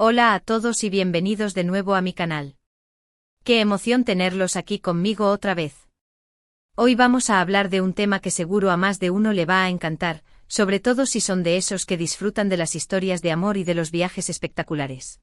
Hola a todos y bienvenidos de nuevo a mi canal. Qué emoción tenerlos aquí conmigo otra vez. Hoy vamos a hablar de un tema que seguro a más de uno le va a encantar, sobre todo si son de esos que disfrutan de las historias de amor y de los viajes espectaculares.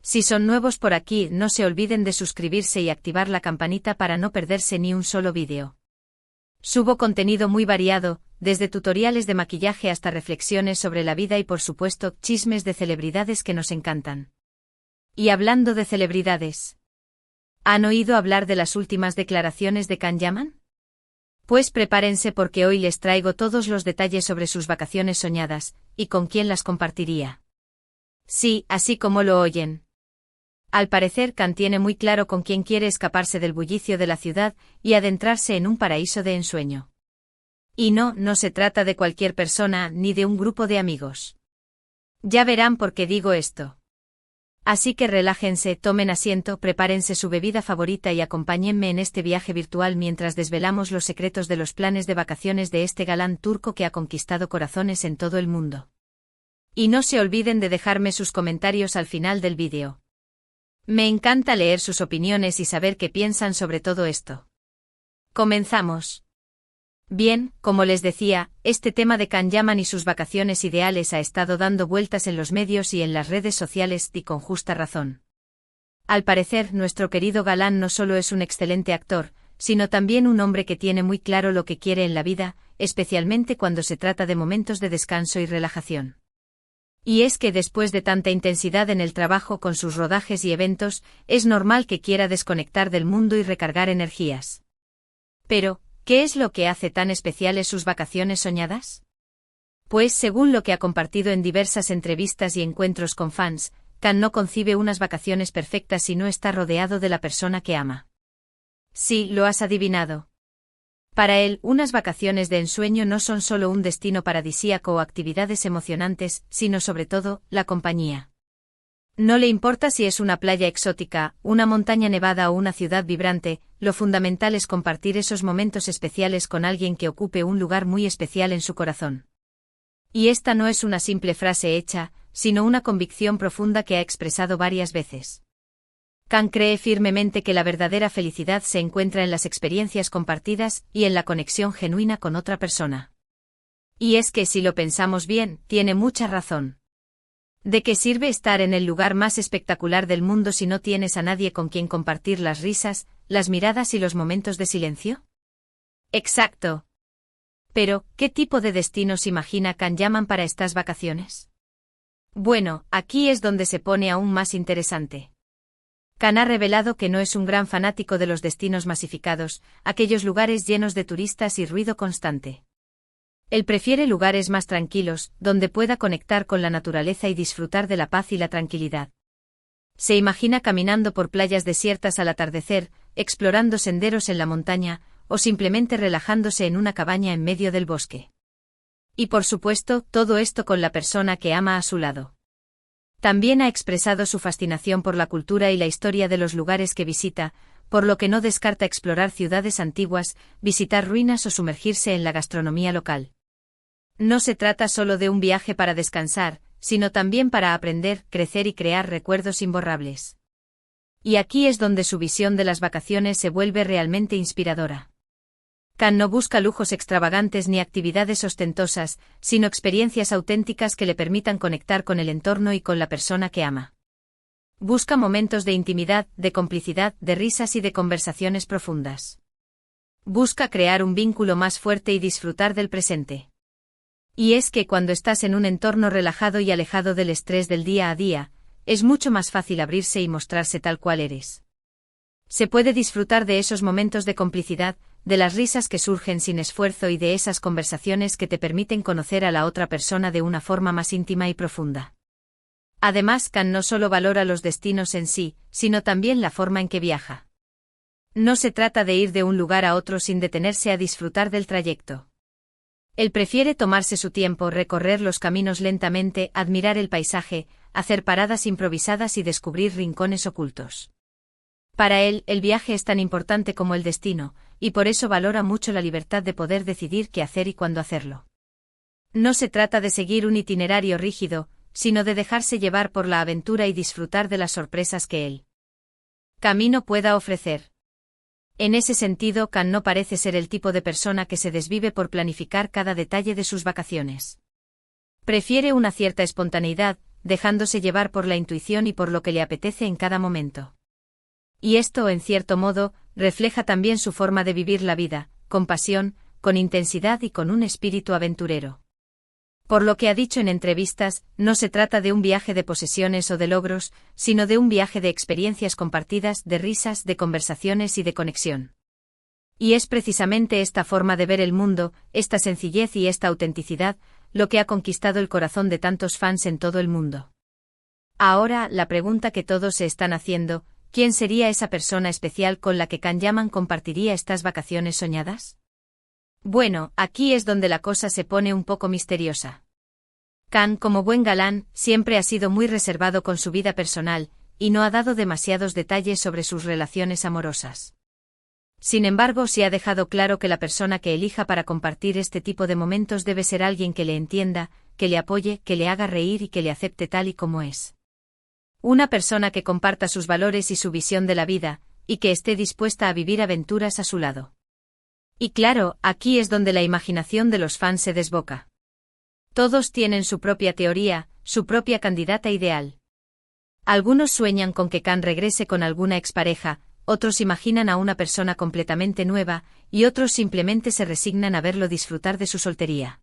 Si son nuevos por aquí, no se olviden de suscribirse y activar la campanita para no perderse ni un solo vídeo. Subo contenido muy variado, desde tutoriales de maquillaje hasta reflexiones sobre la vida y por supuesto, chismes de celebridades que nos encantan. Y hablando de celebridades, ¿han oído hablar de las últimas declaraciones de Can Yaman? Pues prepárense porque hoy les traigo todos los detalles sobre sus vacaciones soñadas, y con quién las compartiría. Sí, así como lo oyen. Al parecer Can tiene muy claro con quién quiere escaparse del bullicio de la ciudad y adentrarse en un paraíso de ensueño. Y no se trata de cualquier persona ni de un grupo de amigos. Ya verán por qué digo esto. Así que relájense, tomen asiento, prepárense su bebida favorita y acompáñenme en este viaje virtual mientras desvelamos los secretos de los planes de vacaciones de este galán turco que ha conquistado corazones en todo el mundo. Y no se olviden de dejarme sus comentarios al final del vídeo. Me encanta leer sus opiniones y saber qué piensan sobre todo esto. Comenzamos. Bien, como les decía, este tema de Can Yaman y sus vacaciones ideales ha estado dando vueltas en los medios y en las redes sociales y con justa razón. Al parecer, nuestro querido galán no solo es un excelente actor, sino también un hombre que tiene muy claro lo que quiere en la vida, especialmente cuando se trata de momentos de descanso y relajación. Y es que después de tanta intensidad en el trabajo con sus rodajes y eventos, es normal que quiera desconectar del mundo y recargar energías. Pero, ¿qué es lo que hace tan especiales sus vacaciones soñadas? Pues según lo que ha compartido en diversas entrevistas y encuentros con fans, Can no concibe unas vacaciones perfectas si no está rodeado de la persona que ama. Sí, lo has adivinado. Para él, unas vacaciones de ensueño no son solo un destino paradisíaco o actividades emocionantes, sino sobre todo, la compañía. No le importa si es una playa exótica, una montaña nevada o una ciudad vibrante, lo fundamental es compartir esos momentos especiales con alguien que ocupe un lugar muy especial en su corazón. Y esta no es una simple frase hecha, sino una convicción profunda que ha expresado varias veces. Can cree firmemente que la verdadera felicidad se encuentra en las experiencias compartidas y en la conexión genuina con otra persona. Y es que si lo pensamos bien, tiene mucha razón. ¿De qué sirve estar en el lugar más espectacular del mundo si no tienes a nadie con quien compartir las risas, las miradas y los momentos de silencio? Exacto. Pero, ¿qué tipo de destinos imagina Can Yaman para estas vacaciones? Bueno, aquí es donde se pone aún más interesante. Can ha revelado que no es un gran fanático de los destinos masificados, aquellos lugares llenos de turistas y ruido constante. Él prefiere lugares más tranquilos, donde pueda conectar con la naturaleza y disfrutar de la paz y la tranquilidad. Se imagina caminando por playas desiertas al atardecer, explorando senderos en la montaña, o simplemente relajándose en una cabaña en medio del bosque. Y por supuesto, todo esto con la persona que ama a su lado. También ha expresado su fascinación por la cultura y la historia de los lugares que visita, por lo que no descarta explorar ciudades antiguas, visitar ruinas o sumergirse en la gastronomía local. No se trata solo de un viaje para descansar, sino también para aprender, crecer y crear recuerdos imborrables. Y aquí es donde su visión de las vacaciones se vuelve realmente inspiradora. Can no busca lujos extravagantes ni actividades ostentosas, sino experiencias auténticas que le permitan conectar con el entorno y con la persona que ama. Busca momentos de intimidad, de complicidad, de risas y de conversaciones profundas. Busca crear un vínculo más fuerte y disfrutar del presente. Y es que cuando estás en un entorno relajado y alejado del estrés del día a día, es mucho más fácil abrirse y mostrarse tal cual eres. Se puede disfrutar de esos momentos de complicidad, de las risas que surgen sin esfuerzo y de esas conversaciones que te permiten conocer a la otra persona de una forma más íntima y profunda. Además, Can no solo valora los destinos en sí, sino también la forma en que viaja. No se trata de ir de un lugar a otro sin detenerse a disfrutar del trayecto. Él prefiere tomarse su tiempo, recorrer los caminos lentamente, admirar el paisaje, hacer paradas improvisadas y descubrir rincones ocultos. Para él, el viaje es tan importante como el destino, y por eso valora mucho la libertad de poder decidir qué hacer y cuándo hacerlo. No se trata de seguir un itinerario rígido, sino de dejarse llevar por la aventura y disfrutar de las sorpresas que el camino pueda ofrecer. En ese sentido, Kan no parece ser el tipo de persona que se desvive por planificar cada detalle de sus vacaciones. Prefiere una cierta espontaneidad, dejándose llevar por la intuición y por lo que le apetece en cada momento. Y esto, en cierto modo, refleja también su forma de vivir la vida, con pasión, con intensidad y con un espíritu aventurero. Por lo que ha dicho en entrevistas, no se trata de un viaje de posesiones o de logros, sino de un viaje de experiencias compartidas, de risas, de conversaciones y de conexión. Y es precisamente esta forma de ver el mundo, esta sencillez y esta autenticidad, lo que ha conquistado el corazón de tantos fans en todo el mundo. Ahora, la pregunta que todos se están haciendo, ¿quién sería esa persona especial con la que Kan Yaman compartiría estas vacaciones soñadas? Bueno, aquí es donde la cosa se pone un poco misteriosa. Kan, como buen galán, siempre ha sido muy reservado con su vida personal, y no ha dado demasiados detalles sobre sus relaciones amorosas. Sin embargo, sí ha dejado claro que la persona que elija para compartir este tipo de momentos debe ser alguien que le entienda, que le apoye, que le haga reír y que le acepte tal y como es. Una persona que comparta sus valores y su visión de la vida, y que esté dispuesta a vivir aventuras a su lado. Y claro, aquí es donde la imaginación de los fans se desboca. Todos tienen su propia teoría, su propia candidata ideal. Algunos sueñan con que Kan regrese con alguna expareja, otros imaginan a una persona completamente nueva, y otros simplemente se resignan a verlo disfrutar de su soltería.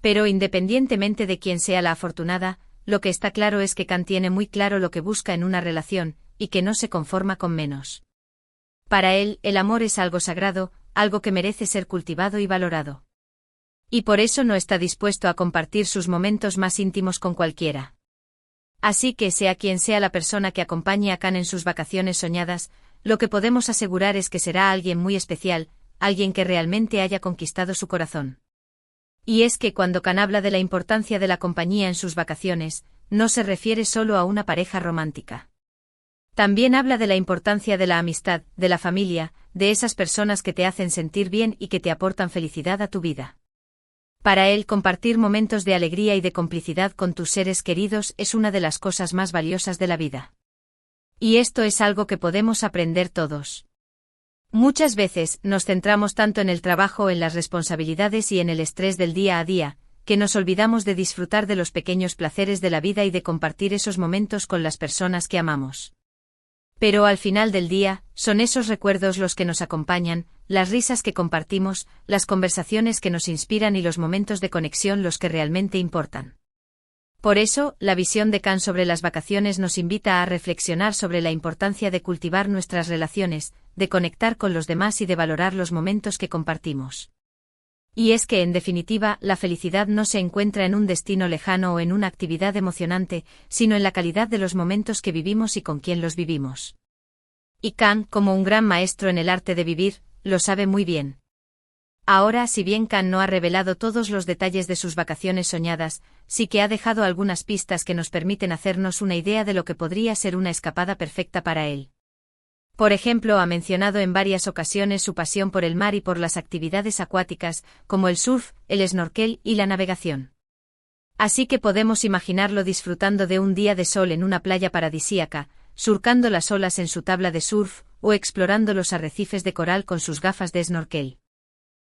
Pero independientemente de quién sea la afortunada, lo que está claro es que Kan tiene muy claro lo que busca en una relación, y que no se conforma con menos. Para él, el amor es algo sagrado, algo que merece ser cultivado y valorado. Y por eso no está dispuesto a compartir sus momentos más íntimos con cualquiera. Así que, sea quien sea la persona que acompañe a Kan en sus vacaciones soñadas, lo que podemos asegurar es que será alguien muy especial, alguien que realmente haya conquistado su corazón. Y es que cuando Kan habla de la importancia de la compañía en sus vacaciones, no se refiere solo a una pareja romántica. También habla de la importancia de la amistad, de la familia, de esas personas que te hacen sentir bien y que te aportan felicidad a tu vida. Para él, compartir momentos de alegría y de complicidad con tus seres queridos es una de las cosas más valiosas de la vida. Y esto es algo que podemos aprender todos. Muchas veces, nos centramos tanto en el trabajo, en las responsabilidades y en el estrés del día a día, que nos olvidamos de disfrutar de los pequeños placeres de la vida y de compartir esos momentos con las personas que amamos. Pero al final del día, son esos recuerdos los que nos acompañan, las risas que compartimos, las conversaciones que nos inspiran y los momentos de conexión los que realmente importan. Por eso, la visión de Kan sobre las vacaciones nos invita a reflexionar sobre la importancia de cultivar nuestras relaciones, de conectar con los demás y de valorar los momentos que compartimos. Y es que, en definitiva, la felicidad no se encuentra en un destino lejano o en una actividad emocionante, sino en la calidad de los momentos que vivimos y con quién los vivimos. Y Kan, como un gran maestro en el arte de vivir, lo sabe muy bien. Ahora, si bien Kan no ha revelado todos los detalles de sus vacaciones soñadas, sí que ha dejado algunas pistas que nos permiten hacernos una idea de lo que podría ser una escapada perfecta para él. Por ejemplo, ha mencionado en varias ocasiones su pasión por el mar y por las actividades acuáticas, como el surf, el snorkel y la navegación. Así que podemos imaginarlo disfrutando de un día de sol en una playa paradisíaca, surcando las olas en su tabla de surf, o explorando los arrecifes de coral con sus gafas de snorkel.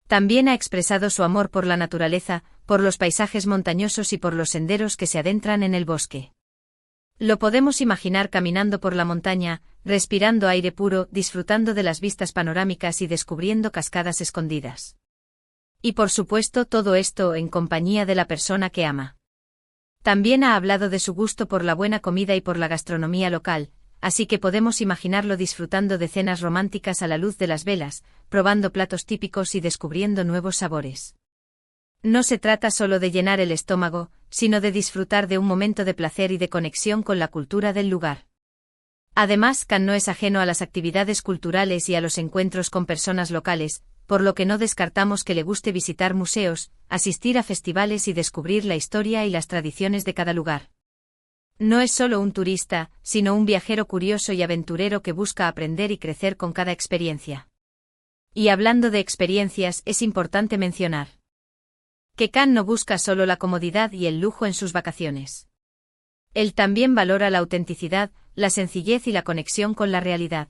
También ha expresado su amor por la naturaleza, por los paisajes montañosos y por los senderos que se adentran en el bosque. Lo podemos imaginar caminando por la montaña, respirando aire puro, disfrutando de las vistas panorámicas y descubriendo cascadas escondidas. Y por supuesto todo esto en compañía de la persona que ama. También ha hablado de su gusto por la buena comida y por la gastronomía local, así que podemos imaginarlo disfrutando de cenas románticas a la luz de las velas, probando platos típicos y descubriendo nuevos sabores. No se trata solo de llenar el estómago, sino de disfrutar de un momento de placer y de conexión con la cultura del lugar. Además, Kan no es ajeno a las actividades culturales y a los encuentros con personas locales, por lo que no descartamos que le guste visitar museos, asistir a festivales y descubrir la historia y las tradiciones de cada lugar. No es solo un turista, sino un viajero curioso y aventurero que busca aprender y crecer con cada experiencia. Y hablando de experiencias, es importante mencionar que Kan no busca solo la comodidad y el lujo en sus vacaciones. Él también valora la autenticidad, la sencillez y la conexión con la realidad.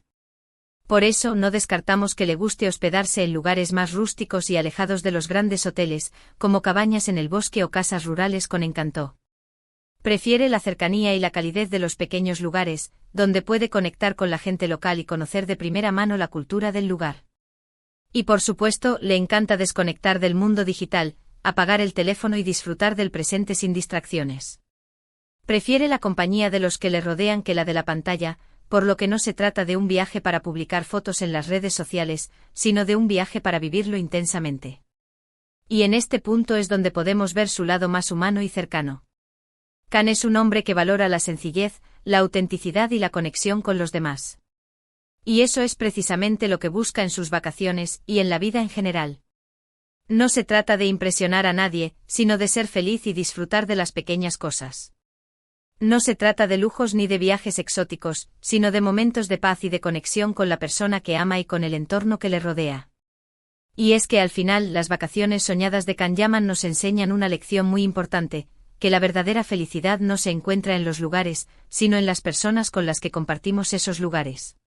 Por eso no descartamos que le guste hospedarse en lugares más rústicos y alejados de los grandes hoteles, como cabañas en el bosque o casas rurales con encanto. Prefiere la cercanía y la calidez de los pequeños lugares, donde puede conectar con la gente local y conocer de primera mano la cultura del lugar. Y por supuesto, le encanta desconectar del mundo digital, apagar el teléfono y disfrutar del presente sin distracciones. Prefiere la compañía de los que le rodean que la de la pantalla, por lo que no se trata de un viaje para publicar fotos en las redes sociales, sino de un viaje para vivirlo intensamente. Y en este punto es donde podemos ver su lado más humano y cercano. Can es un hombre que valora la sencillez, la autenticidad y la conexión con los demás. Y eso es precisamente lo que busca en sus vacaciones y en la vida en general. No se trata de impresionar a nadie, sino de ser feliz y disfrutar de las pequeñas cosas. No se trata de lujos ni de viajes exóticos, sino de momentos de paz y de conexión con la persona que ama y con el entorno que le rodea. Y es que al final las vacaciones soñadas de Can Yaman nos enseñan una lección muy importante, que la verdadera felicidad no se encuentra en los lugares, sino en las personas con las que compartimos esos lugares.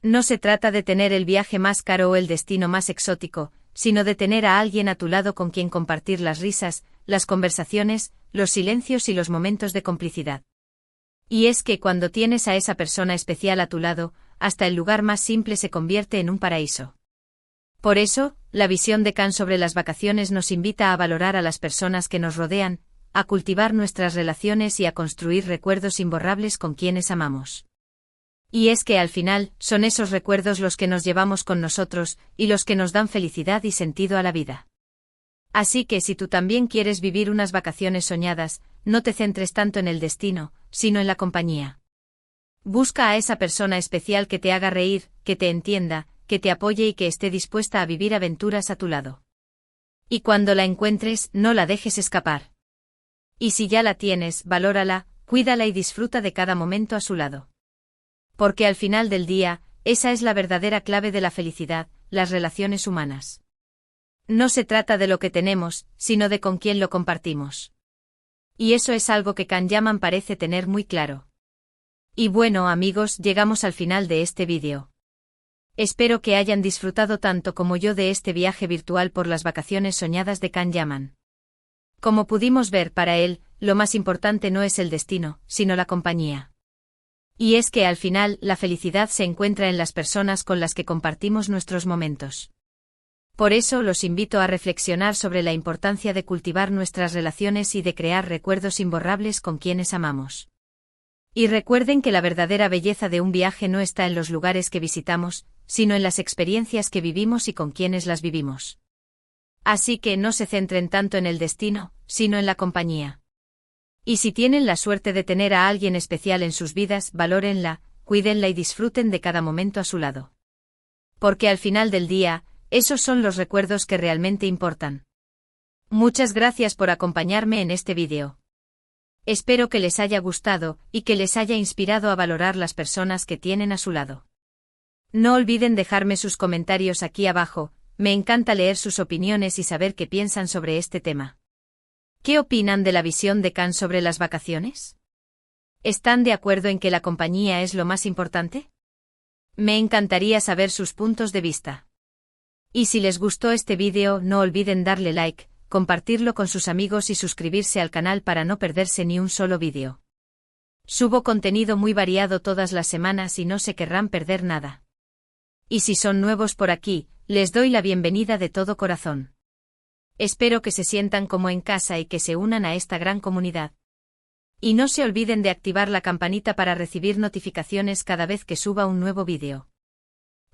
No se trata de tener el viaje más caro o el destino más exótico, sino de tener a alguien a tu lado con quien compartir las risas, las conversaciones, los silencios y los momentos de complicidad. Y es que cuando tienes a esa persona especial a tu lado, hasta el lugar más simple se convierte en un paraíso. Por eso, la visión de Can sobre las vacaciones nos invita a valorar a las personas que nos rodean, a cultivar nuestras relaciones y a construir recuerdos imborrables con quienes amamos. Y es que al final, son esos recuerdos los que nos llevamos con nosotros, y los que nos dan felicidad y sentido a la vida. Así que si tú también quieres vivir unas vacaciones soñadas, no te centres tanto en el destino, sino en la compañía. Busca a esa persona especial que te haga reír, que te entienda, que te apoye y que esté dispuesta a vivir aventuras a tu lado. Y cuando la encuentres, no la dejes escapar. Y si ya la tienes, valórala, cuídala y disfruta de cada momento a su lado. Porque al final del día, esa es la verdadera clave de la felicidad, las relaciones humanas. No se trata de lo que tenemos, sino de con quién lo compartimos. Y eso es algo que Can Yaman parece tener muy claro. Y bueno amigos, llegamos al final de este vídeo. Espero que hayan disfrutado tanto como yo de este viaje virtual por las vacaciones soñadas de Can Yaman. Como pudimos ver, para él, lo más importante no es el destino, sino la compañía. Y es que al final, la felicidad se encuentra en las personas con las que compartimos nuestros momentos. Por eso los invito a reflexionar sobre la importancia de cultivar nuestras relaciones y de crear recuerdos imborrables con quienes amamos. Y recuerden que la verdadera belleza de un viaje no está en los lugares que visitamos, sino en las experiencias que vivimos y con quienes las vivimos. Así que no se centren tanto en el destino, sino en la compañía. Y si tienen la suerte de tener a alguien especial en sus vidas, valórenla, cuídenla y disfruten de cada momento a su lado. Porque al final del día, esos son los recuerdos que realmente importan. Muchas gracias por acompañarme en este vídeo. Espero que les haya gustado y que les haya inspirado a valorar las personas que tienen a su lado. No olviden dejarme sus comentarios aquí abajo, me encanta leer sus opiniones y saber qué piensan sobre este tema. ¿Qué opinan de la visión de Can sobre las vacaciones? ¿Están de acuerdo en que la compañía es lo más importante? Me encantaría saber sus puntos de vista. Y si les gustó este vídeo, no olviden darle like, compartirlo con sus amigos y suscribirse al canal para no perderse ni un solo vídeo. Subo contenido muy variado todas las semanas y no se querrán perder nada. Y si son nuevos por aquí, les doy la bienvenida de todo corazón. Espero que se sientan como en casa y que se unan a esta gran comunidad. Y no se olviden de activar la campanita para recibir notificaciones cada vez que suba un nuevo vídeo.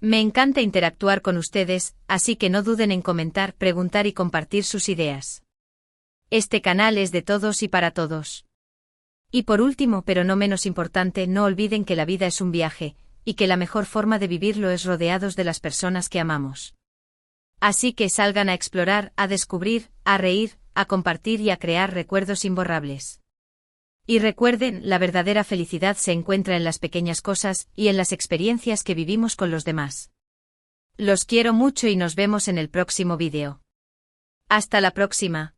Me encanta interactuar con ustedes, así que no duden en comentar, preguntar y compartir sus ideas. Este canal es de todos y para todos. Y por último, pero no menos importante, no olviden que la vida es un viaje, y que la mejor forma de vivirlo es rodeados de las personas que amamos. Así que salgan a explorar, a descubrir, a reír, a compartir y a crear recuerdos imborrables. Y recuerden, la verdadera felicidad se encuentra en las pequeñas cosas y en las experiencias que vivimos con los demás. Los quiero mucho y nos vemos en el próximo vídeo. Hasta la próxima.